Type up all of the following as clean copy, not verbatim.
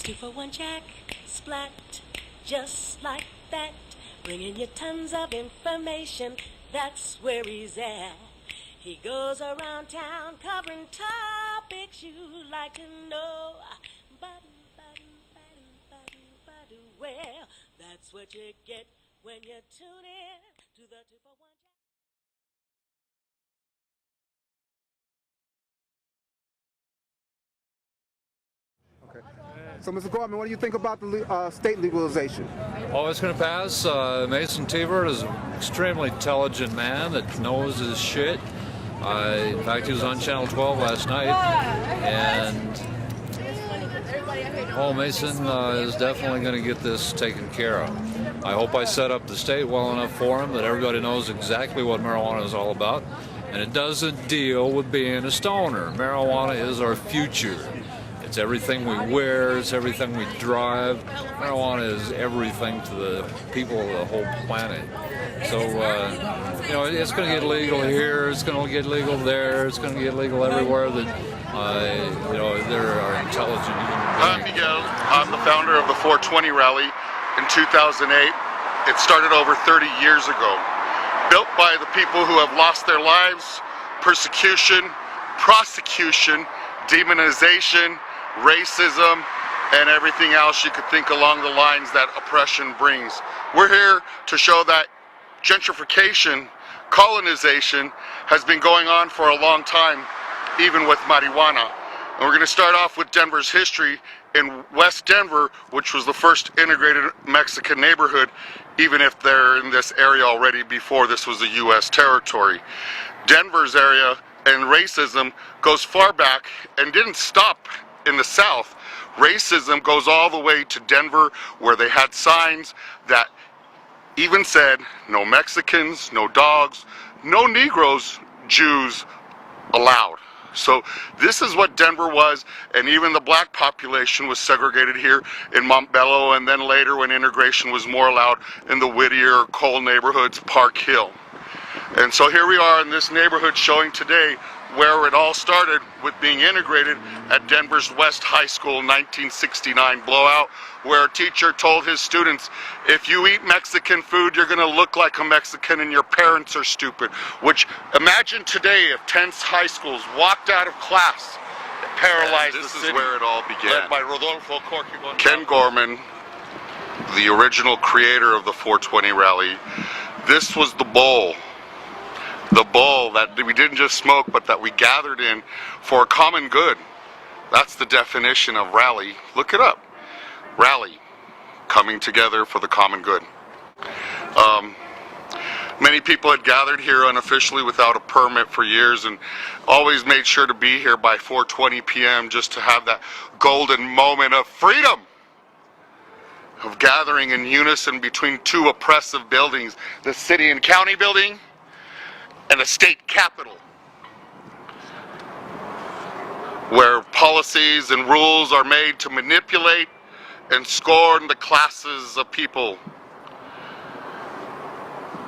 2 for 1 Jack, splat, just like that. Bringing you tons of information, that's where he's at. He goes around town covering topics you like to know. Well, that's what you get when you tune in to the 2 for 1 Jack. Okay. So, Mr. Gorman, what do you think about the state legalization? Oh, it's going to pass. Mason Tevert is an extremely intelligent man that knows his shit. In fact, he was on Channel 12 last night, and Mason is definitely going to get this taken care of. I hope I set up the state well enough for him that everybody knows exactly what marijuana is all about, and it doesn't deal with being a stoner. Marijuana is our future. It's everything we wear, it's everything we drive. Marijuana is everything to the people of the whole planet. So, it's going to get legal here, it's going to get legal there, it's going to get legal everywhere that, there are intelligent human beings. I'm Miguel. I'm the founder of the 420 rally in 2008. It started over 30 years ago. Built by the people who have lost their lives, persecution, prosecution, demonization, racism, and everything else you could think along the lines that oppression brings. We're here to show that gentrification, colonization has been going on for a long time, even with marijuana. And we're going to start off with Denver's history in West Denver, which was the first integrated Mexican neighborhood, even if they're in this area already before this was a U.S. territory. Denver's area and racism goes far back and didn't stop in the South. Racism goes all the way to Denver, where they had signs that even said, no Mexicans, no dogs, no Negroes, Jews allowed. So this is what Denver was, and even the black population was segregated here in Montbello, and then later when integration was more allowed in the Whittier, Cole neighborhoods, Park Hill. And so here we are in this neighborhood showing today where it all started with being integrated at Denver's West High School 1969 blowout, where a teacher told his students, if you eat Mexican food, you're gonna look like a Mexican and your parents are stupid. Which, imagine today if 10 high schools walked out of class, paralyzed the city. This is where it all began. Led by Rodolfo Corquigon. Ken Gorman, the original creator of the 420 rally. This was the bowl. The bowl that we didn't just smoke, but that we gathered in for a common good. That's the definition of rally. Look it up. Rally. Coming together for the common good. Many people had gathered here unofficially without a permit for years and always made sure to be here by 4:20 p.m. just to have that golden moment of freedom. Of gathering in unison between two oppressive buildings, the city and county building and a state capitol, where policies and rules are made to manipulate and scorn the classes of people.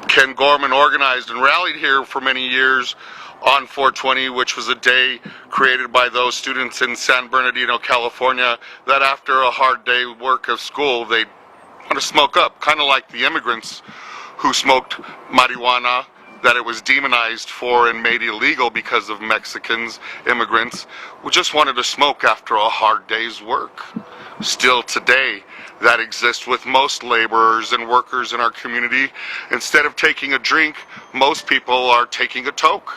Ken Gorman organized and rallied here for many years on 420, which was a day created by those students in San Bernardino, California, that after a hard day work of school, they want to smoke up, kind of like the immigrants who smoked marijuana, that it was demonized for and made illegal because of Mexicans, immigrants, who just wanted to smoke after a hard day's work. Still today, that exists with most laborers and workers in our community. Instead of taking a drink, most people are taking a toke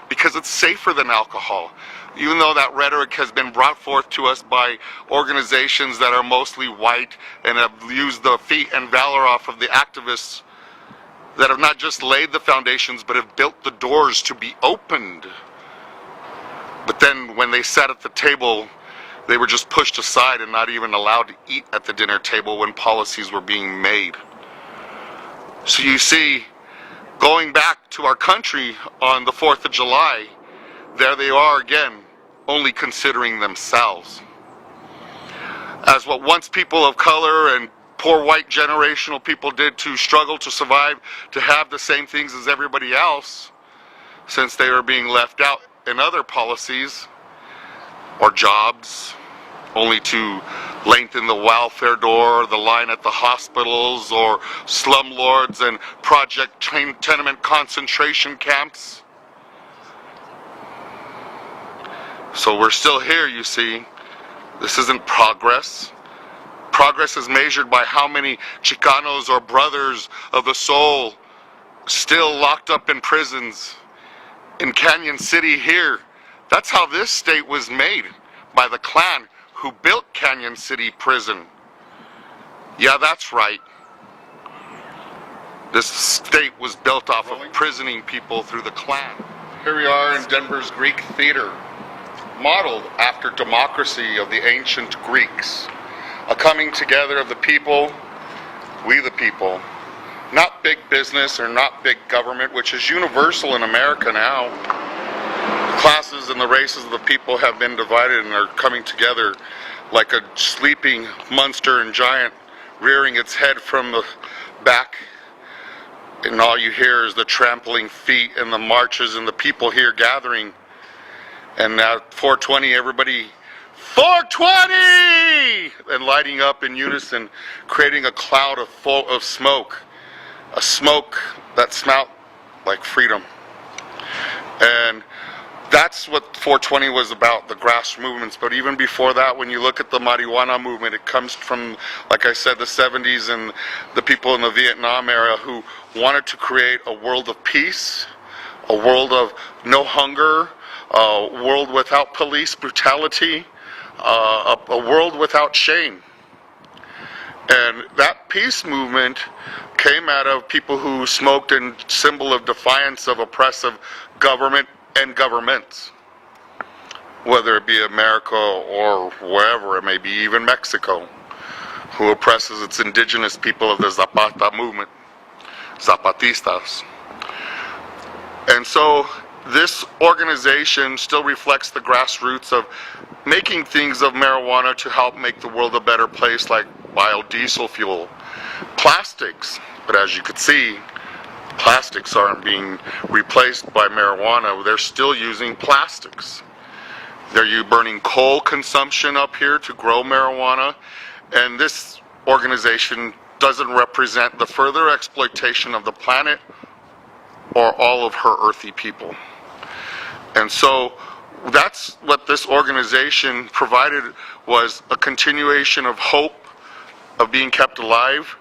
because it's safer than alcohol. Even though that rhetoric has been brought forth to us by organizations that are mostly white and have used the feet and valor off of the activists that have not just laid the foundations, but have built the doors to be opened. But then when they sat at the table, they were just pushed aside and not even allowed to eat at the dinner table when policies were being made. So you see, going back to our country on the 4th of July, there they are again, only considering themselves. As what once people of color and poor white generational people did to struggle to survive, to have the same things as everybody else, since they were being left out in other policies or jobs, only to lengthen the welfare door, the line at the hospitals, or slumlords and project tenement concentration camps. So we're still here, you see. This isn't progress. Progress is measured by how many Chicanos or brothers of the soul still locked up in prisons. In Canyon City here, that's how this state was made, by the Klan who built Canyon City Prison. Yeah, that's right. This state was built off of prisoning people through the Klan. Here we are in Denver's Greek Theater, modeled after democracy of the ancient Greeks. A coming together of the people, we the people. Not big business or not big government, which is universal in America now. The classes and the races of the people have been divided and are coming together like a sleeping monster and giant rearing its head from the back. And all you hear is the trampling feet and the marches and the people here gathering. And at 420, everybody, 420! And lighting up in unison, creating a cloud of smoke. A smoke that smelled like freedom. And that's what 420 was about, the grass movements. But even before that, when you look at the marijuana movement, it comes from, like I said, the 70s and the people in the Vietnam era who wanted to create a world of peace, a world of no hunger, a world without police brutality, a world without shame. And that peace movement came out of people who smoked in symbol of defiance of oppressive government and governments, whether it be America or wherever it may be, even Mexico, who oppresses its indigenous people of the Zapata movement, Zapatistas. And so this organization still reflects the grassroots of making things of marijuana to help make the world a better place, like biodiesel fuel, plastics. But as you could see, plastics aren't being replaced by marijuana. They're still using plastics. They're burning coal consumption up here to grow marijuana. And this organization doesn't represent the further exploitation of the planet or all of her earthy people. And so that's what this organization provided, was a continuation of hope of being kept alive.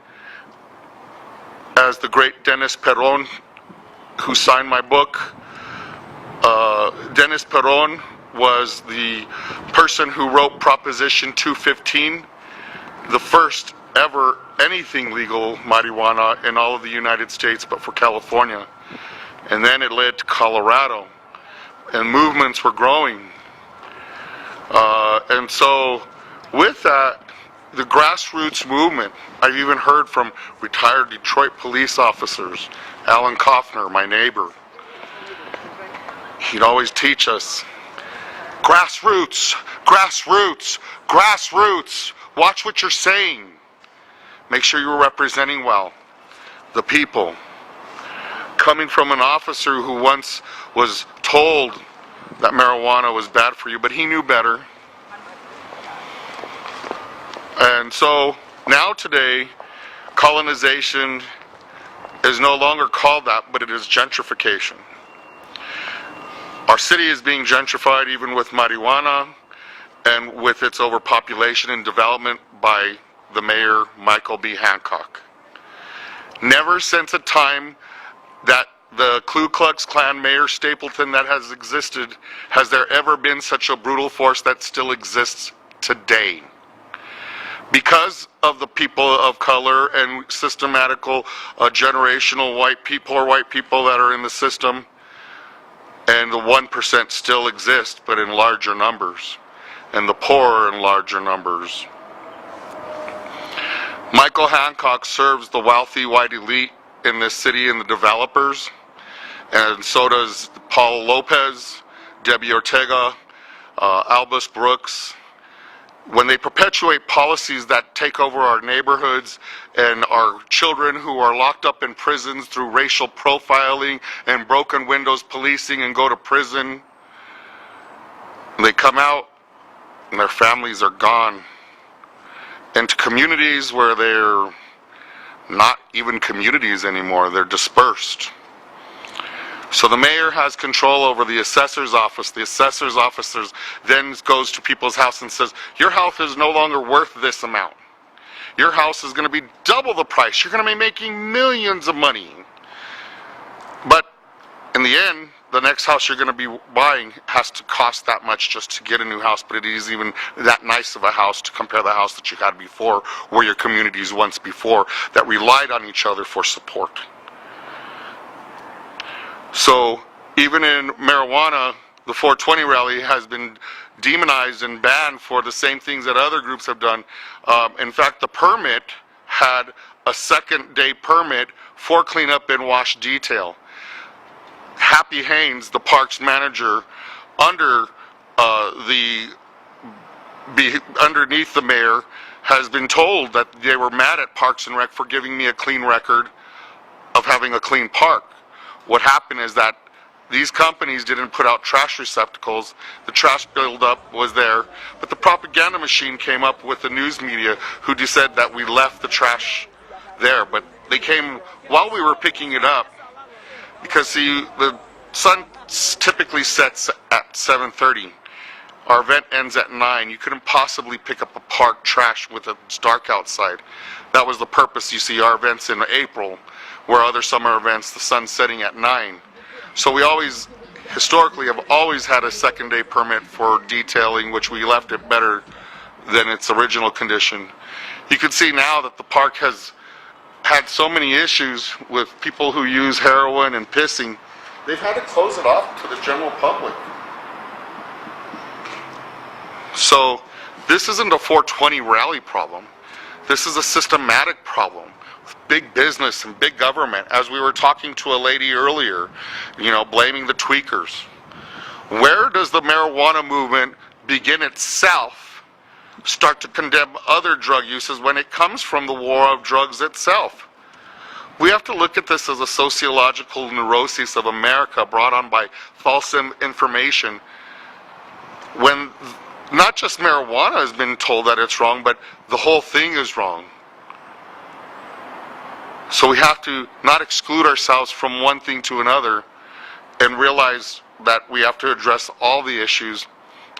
As the great Dennis Perón, who signed my book, Dennis Perón was the person who wrote Proposition 215, the first ever anything legal marijuana in all of the United States but for California. And then it led to Colorado, and movements were growing. And so with that, the grassroots movement, I've even heard from retired Detroit police officers, Alan Kaufner, my neighbor. He'd always teach us, grassroots, grassroots, grassroots. Watch what you're saying. Make sure you're representing well the people. Coming from an officer who once was told that marijuana was bad for you, but he knew better. And so now today, colonization is no longer called that, but it is gentrification. Our city is being gentrified even with marijuana and with its overpopulation and development by the mayor, Michael B. Hancock. Never since a time that the Ku Klux Klan Mayor Stapleton that has existed has there ever been such a brutal force that still exists today. Because of the people of color and systematical generational white people or white people that are in the system, and the 1% still exist, but in larger numbers, and the poor are in larger numbers. Michael Hancock serves the wealthy white elite in this city and the developers, and so does Paul Lopez, Debbie Ortega, Albus Brooks. When they perpetuate policies that take over our neighborhoods and our children who are locked up in prisons through racial profiling and broken windows policing and go to prison, they come out and their families are gone. into communities where they're not even communities anymore, they're dispersed. So the mayor has control over the assessor's office. The assessor's office then goes to people's house and says, your house is no longer worth this amount. Your house is going to be double the price. You're going to be making millions of money. But in the end, the next house you're going to be buying has to cost that much just to get a new house, but it isn't even that nice of a house to compare the house that you had before, or your communities once before that relied on each other for support. So even in marijuana, the 420 rally has been demonized and banned for the same things that other groups have done. In fact, the permit had a second-day permit for cleanup and wash detail. Happy Haynes, the parks manager, underneath the mayor, has been told that they were mad at Parks and Rec for giving me a clean record of having a clean park. What happened is that these companies didn't put out trash receptacles. The trash buildup was there, but the propaganda machine came up with the news media who said that we left the trash there, but they came while we were picking it up, because see, the sun typically sets at 7:30. Our event ends at 9. You couldn't possibly pick up a park trash with it's dark outside. That was the purpose. You see our events in April, where other summer events, the sun's setting at 9. So we always, historically, have always had a second-day permit for detailing, which we left it better than its original condition. You can see now that the park has had so many issues with people who use heroin and pissing, they've had to close it off to the general public. So this isn't a 420 rally problem. This is a systematic problem with big business and big government. As we were talking to a lady earlier, blaming the tweakers. Where does the marijuana movement begin itself, start to condemn other drug uses when it comes from the war of drugs itself? We have to look at this as a sociological neurosis of America brought on by false information, when not just marijuana has been told that it's wrong, but the whole thing is wrong. So we have to not exclude ourselves from one thing to another and realize that we have to address all the issues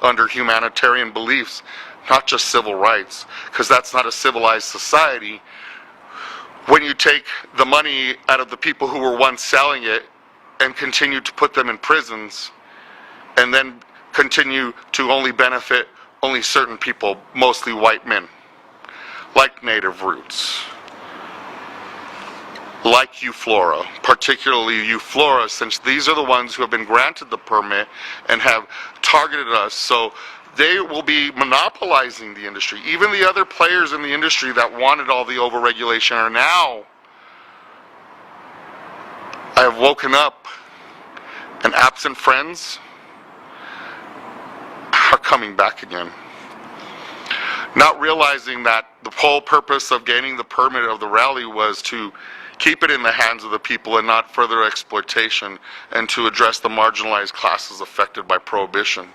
under humanitarian beliefs, not just civil rights, because that's not a civilized society. When you take the money out of the people who were once selling it and continue to put them in prisons, and then continue to only benefit only certain people, mostly white men, like native roots, like Euflora, particularly Euflora, since these are the ones who have been granted the permit and have targeted us. So they will be monopolizing the industry. Even the other players in the industry that wanted all the overregulation are now, I have woken up and absent friends are coming back again. Not realizing that the whole purpose of gaining the permit of the rally was to keep it in the hands of the people and not further exploitation, and to address the marginalized classes affected by prohibition.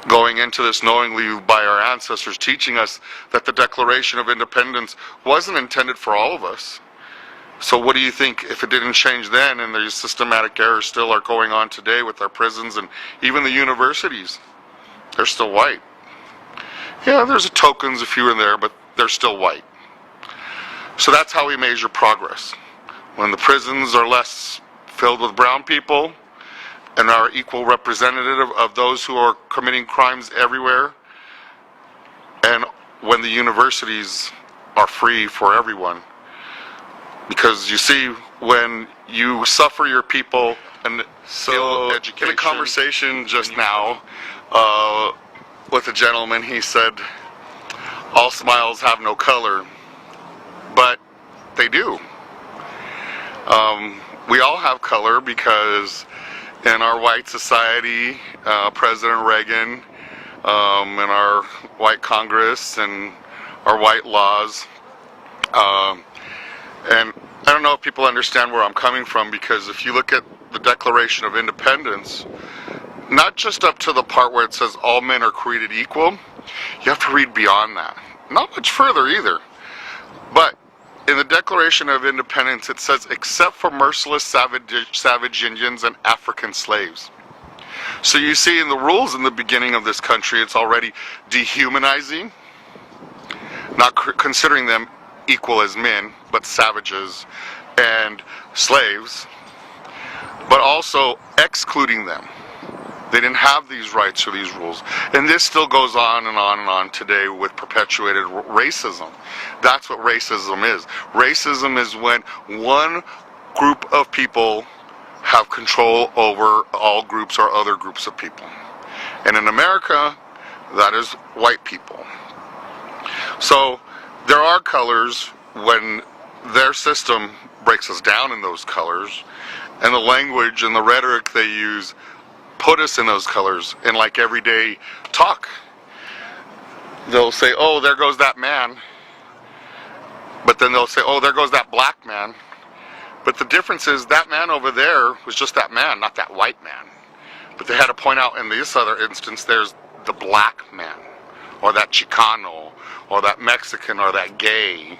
Going into this knowingly by our ancestors teaching us that the Declaration of Independence wasn't intended for all of us. So what do you think if it didn't change then, and these systematic errors still are going on today with our prisons and even the universities? They're still white. Yeah, there's tokens a few in there, but they're still white. So that's how we measure progress. When the prisons are less filled with brown people and are equal representative of those who are committing crimes everywhere, and when the universities are free for everyone. Because you see, when you suffer your people and skill education. In a conversation just now with a gentleman, he said, all smiles have no color, but they do. We all have color, because in our white society, President Reagan, and our white Congress and our white laws, and I don't know if people understand where I'm coming from, because if you look at the Declaration of Independence, not just up to the part where it says all men are created equal, you have to read beyond that. not much further either. But in the Declaration of Independence, it says, except for merciless savage Indians and African slaves. So you see in the rules in the beginning of this country, it's already dehumanizing, not considering them equal as men, but savages and slaves, but also excluding them. They didn't have these rights or these rules. And this still goes on and on and on today with perpetuated racism. That's what racism is. Racism is when one group of people have control over all groups or other groups of people. And in America, that is white people. So there are colors when their system breaks us down in those colors, and the language and the rhetoric they use put us in those colors in like everyday talk. They'll say, oh, there goes that man. But then they'll say, oh, there goes that black man. But the difference is that man over there was just that man, not that white man. But they had to point out in this other instance, there's the black man, or that Chicano, or that Mexican, or that gay.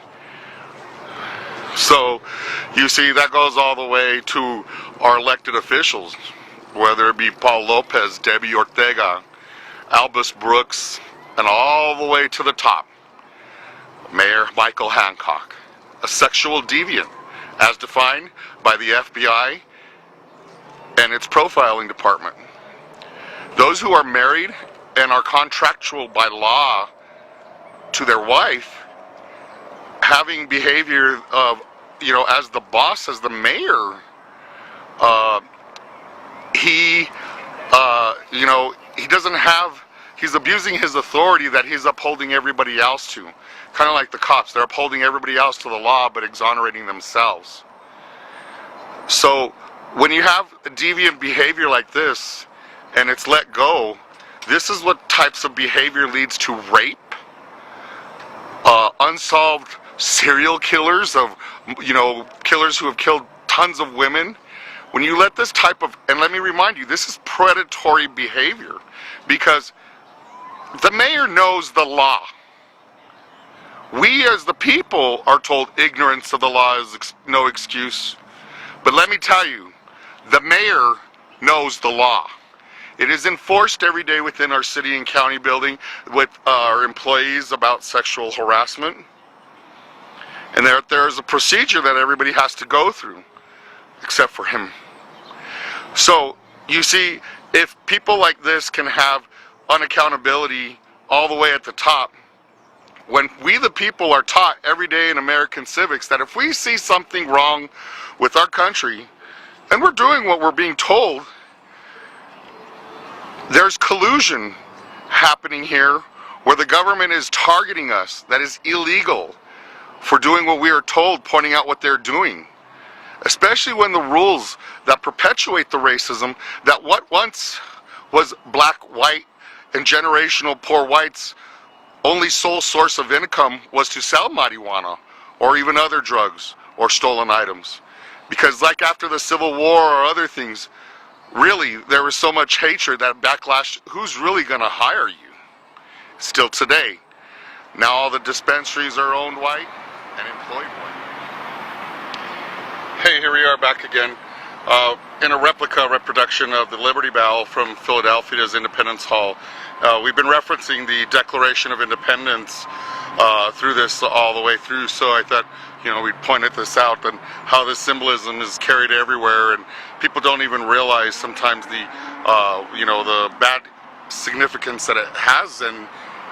So you see, that goes all the way to our elected officials, whether it be Paul Lopez, Debbie Ortega, Albus Brooks, and all the way to the top, Mayor Michael Hancock, a sexual deviant, as defined by the FBI and its profiling department. Those who are married and are contractual by law to their wife, having behavior of, as the boss, as the mayor, he doesn't have, he's abusing his authority that he's upholding everybody else to. Kind of like the cops, they're upholding everybody else to the law but exonerating themselves. So when you have a deviant behavior like this and it's let go, this is what types of behavior leads to rape, unsolved serial killers of, killers who have killed tons of women. When you let this type of, and let me remind you, this is predatory behavior, because the mayor knows the law. We as the people are told ignorance of the law is no excuse. But let me tell you, the mayor knows the law. It is enforced every day within our city and county building with our employees about sexual harassment. And there is a procedure that everybody has to go through, except for him. So, you see, if people like this can have unaccountability all the way at the top, when we the people are taught every day in American civics that if we see something wrong with our country, and we're doing what we're being told, there's collusion happening here where the government is targeting us. That is illegal for doing what we are told, pointing out what they're doing. Especially when the rules that perpetuate the racism, that what once was black, white, and generational poor whites' only sole source of income was to sell marijuana or even other drugs or stolen items. Because like after the Civil War or other things, really there was so much hatred, that backlash, who's really going to hire you? Still today. Now all the dispensaries are owned white and employed white. Hey, here we are back again in a reproduction of the Liberty Bell from Philadelphia's Independence Hall. We've been referencing the Declaration of Independence through this all the way through, so I thought, we'd pointed this out and how this symbolism is carried everywhere, and people don't even realize sometimes the bad significance that it has, and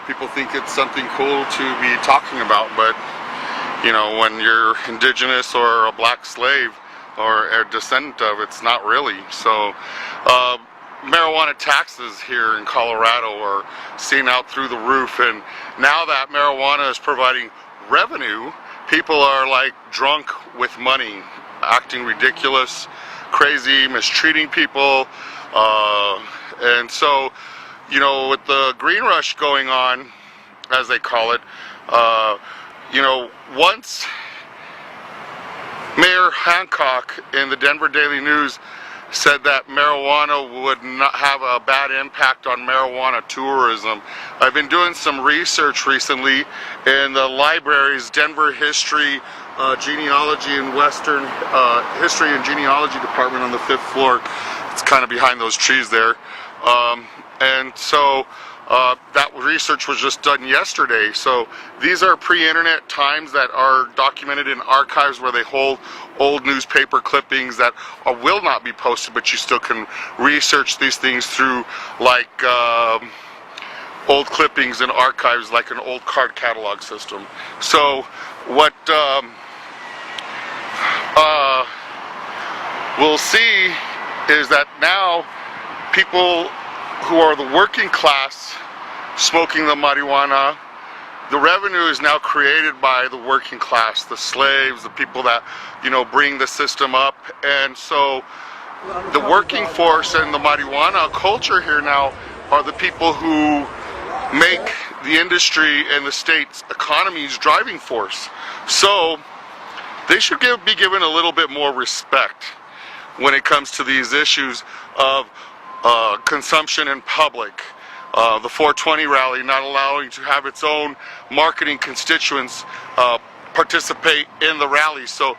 people think it's something cool to be talking about, but when you're indigenous or a black slave or a descendant of, it's not really. So marijuana taxes here in Colorado are seen out through the roof, and now that marijuana is providing revenue, people are like drunk with money, acting ridiculous, crazy, mistreating people, and so with the green rush going on, as they call it, once Mayor Hancock in the Denver Daily News said that marijuana would not have a bad impact on marijuana tourism. I've been doing some research recently in the library's Denver History, Genealogy and Western History and Genealogy department on the 5th floor. It's kind of behind those trees there. And so that research was just done yesterday. So these are pre-internet times that are documented in archives where they hold old newspaper clippings that will not be posted, but you still can research these things through like old clippings and archives, like an old card catalog system. So what we'll see is that now people who are the working class smoking the marijuana, the revenue is now created by the working class, the slaves, the people that, you know, bring the system up. And so the working force and the marijuana culture here now are the people who make the industry and the state's economy's driving force. So they should be given a little bit more respect when it comes to these issues of consumption in public. The 420 rally not allowing to have its own marketing constituents participate in the rally. So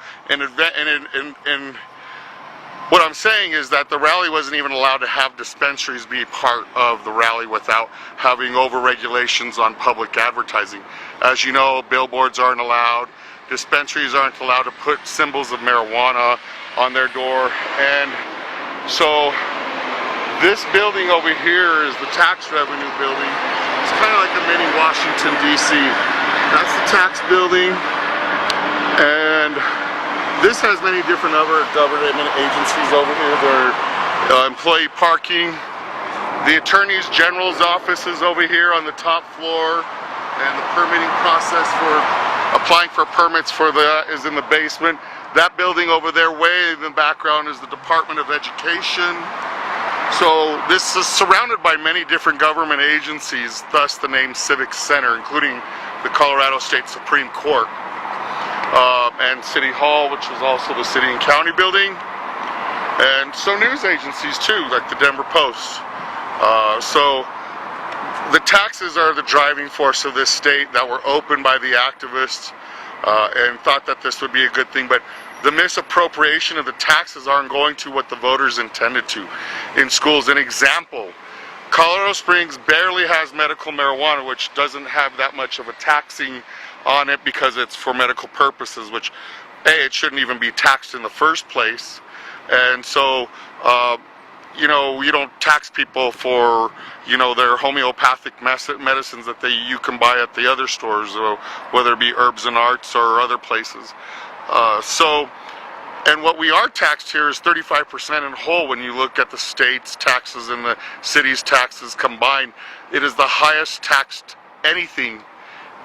what I'm saying is that the rally wasn't even allowed to have dispensaries be part of the rally without having over-regulations on public advertising. As you know, billboards aren't allowed, dispensaries aren't allowed to put symbols of marijuana on their door, and so this building over here is the tax revenue building. It's kind of like a mini Washington, D.C. That's the tax building, and this has many different other government agencies over here. There are employee parking. The Attorney General's office is over here on the top floor, and the permitting process for applying for permits for that is in the basement. That building over there, way in the background, is the Department of Education. So this is surrounded by many different government agencies, thus the name Civic Center, including the Colorado State Supreme Court, and City Hall, which is also the city and county building, and so news agencies too, like the Denver Post. So the taxes are the driving force of this state that were opened by the activists and thought that this would be a good thing, but the misappropriation of the taxes aren't going to what the voters intended to in schools. An example, Colorado Springs barely has medical marijuana, which doesn't have that much of a taxing on it because it's for medical purposes, which it shouldn't even be taxed in the first place. And so you know, you don't tax people for, you know, their homeopathic medicines that you can buy at the other stores, or whether it be Herbs and Arts or other places. And what we are taxed here is 35% in whole. When you look at the state's taxes and the city's taxes combined, it is the highest taxed anything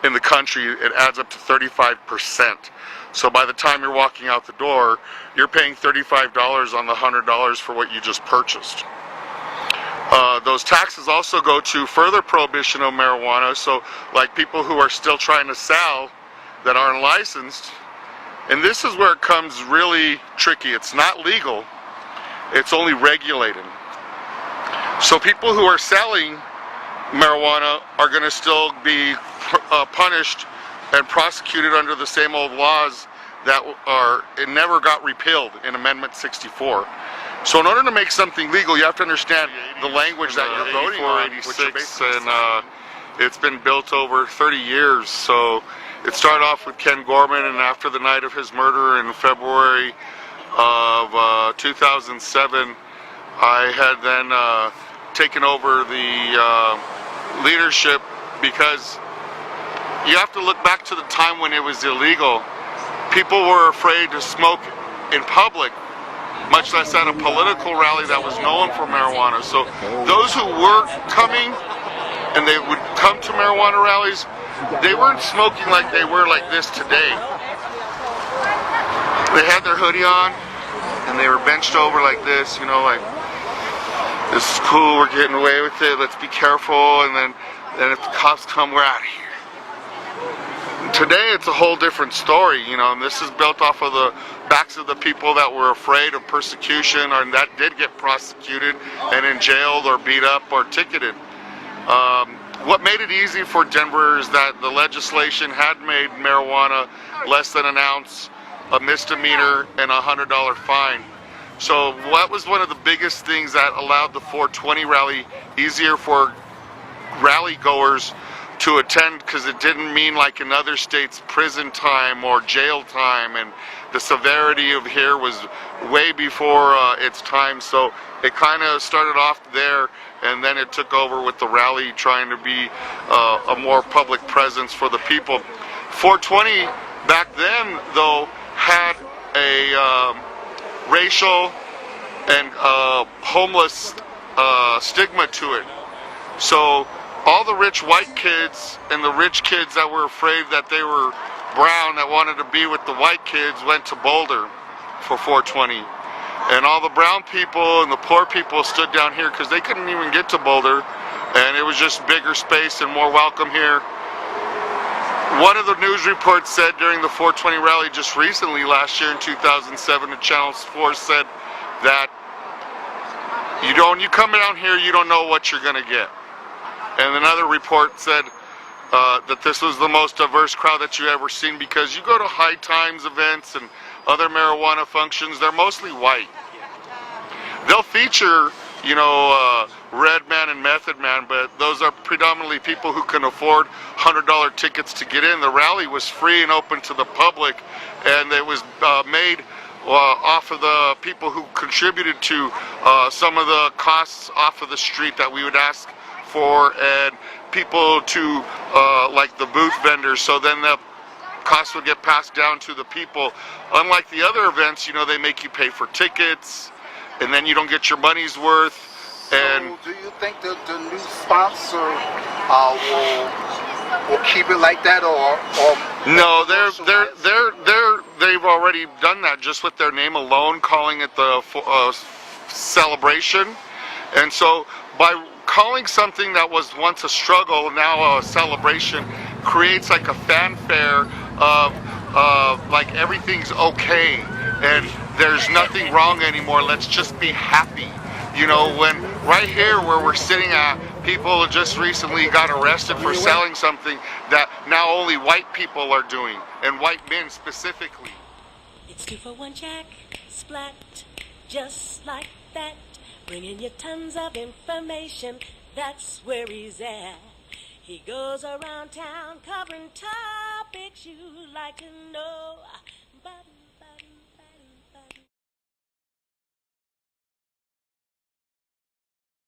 in the country. It adds up to 35%. So by the time you're walking out the door, you're paying $35 on the $100 for what you just purchased. Those taxes also go to further prohibition of marijuana. So like people who are still trying to sell that aren't licensed. And this is where it comes really tricky. It's not legal, it's only regulated. So people who are selling marijuana are going to still be punished and prosecuted under the same old laws that it never got repealed in Amendment 64. So in order to make something legal, you have to understand the language that you're voting on, 86, and it's been built over 30 years. So it started off with Ken Gorman, and after the night of his murder in February of 2007, I had then taken over the leadership, because you have to look back to the time when it was illegal. People were afraid to smoke in public, much less at a political rally that was known for marijuana. So those who were coming, and they would come to marijuana rallies, they weren't smoking like they were like this today. They had their hoodie on, and they were benched over like this, you know, like, this is cool, we're getting away with it, let's be careful, and then if the cops come, we're out of here. today it's a whole different story, you know, and this is built off of the backs of the people that were afraid of persecution or that did get prosecuted and in jailed or beat up or ticketed. What made it easy for Denver is that the legislation had made marijuana less than an ounce a misdemeanor and a $100 fine. So what was one of the biggest things that allowed the 420 rally easier for rally goers to attend, because it didn't mean like in other states prison time or jail time, and the severity of here was way before its time. So it kind of started off there, and then it took over with the rally trying to be a more public presence for the people. 420 back then though had a racial and homeless stigma to it. So all the rich white kids and the rich kids that were afraid that they were brown, that wanted to be with the white kids, went to Boulder for 420. And all the brown people and the poor people stood down here because they couldn't even get to Boulder, and it was just bigger space and more welcome here. One of the news reports said during the 420 rally just recently, last year in 2007, the Channel 4 said that you come down here, you don't know what you're going to get. And another report said that this was the most diverse crowd that you ever seen, because you go to High Times events and other marijuana functions, they're mostly white. They'll feature, you know, Red Man and Method Man, but those are predominantly people who can afford $100 tickets to get in. The rally was free and open to the public, and it was made off of the people who contributed to some of the costs off of the street that we would ask for, and people to like the booth vendors, so then the costs would get passed down to the people. Unlike the other events, you know, they make you pay for tickets and then you don't get your money's worth. And so do you think the new sponsor will keep it like that, or no, they've already done that just with their name alone, calling it the celebration. And so by calling something that was once a struggle, now a celebration, creates like a fanfare of like everything's okay and there's nothing wrong anymore, let's just be happy. You know, when right here where we're sitting at, people just recently got arrested for selling something that now only white people are doing, and white men specifically. It's 2 for 1 Jack, splat, just like that. Bringing you tons of information, that's where he's at. He goes around town covering topics you'd like to know.